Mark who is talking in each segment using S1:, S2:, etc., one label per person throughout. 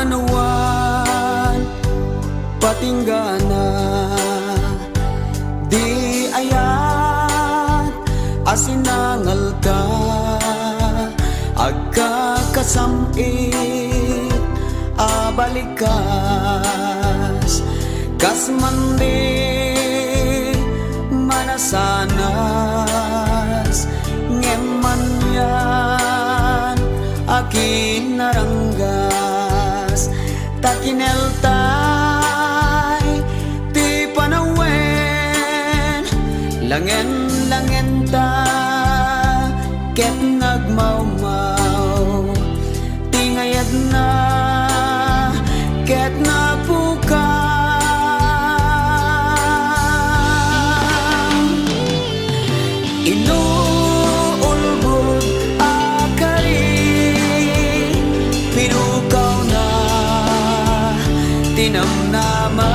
S1: panawan patinggana di ayat asinangal ka agkakasamit abalikas kas mandi manasanas ngeman yan akin naranggas takineltay ti panawen langen ta ket nagmaumaw tingayad na ket napuka inuulbod akari pinukaw na tinamnama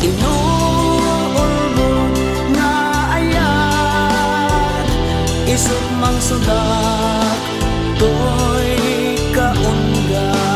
S1: inuulbod na ayat isut mang sudak to'y kaunggak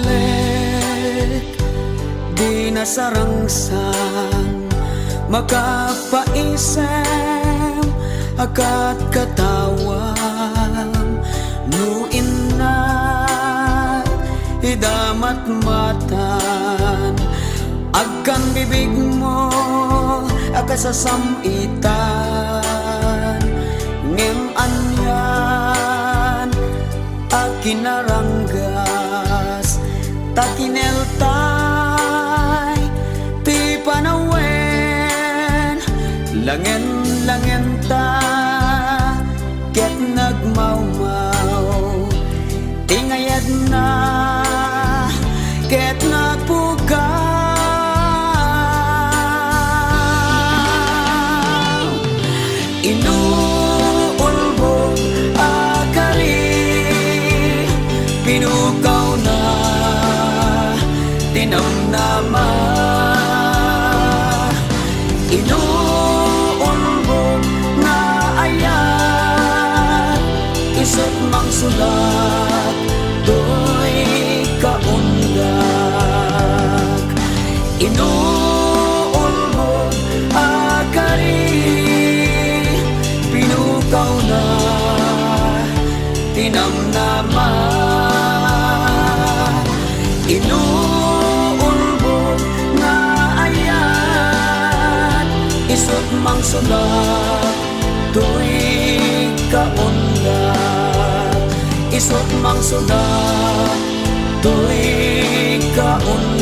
S1: sapsapulet di nasarangsan makapaisem akat katawang nuin na idamat matan agkan bibig mo akasasamitan ngem anyan akinaranggas takineltay ti panawen langen ta ket nagmaumaw tingayad na ket napukaw inuulbod akari pinukaw na tinamnama inuulbod na ayat isut mang sulat to'y kaunggak inuulbod akari pinukaw na tinamnama inuulbod na ayat isut mang sulat to'y kaunggak isut mang sulat to'y kaunggak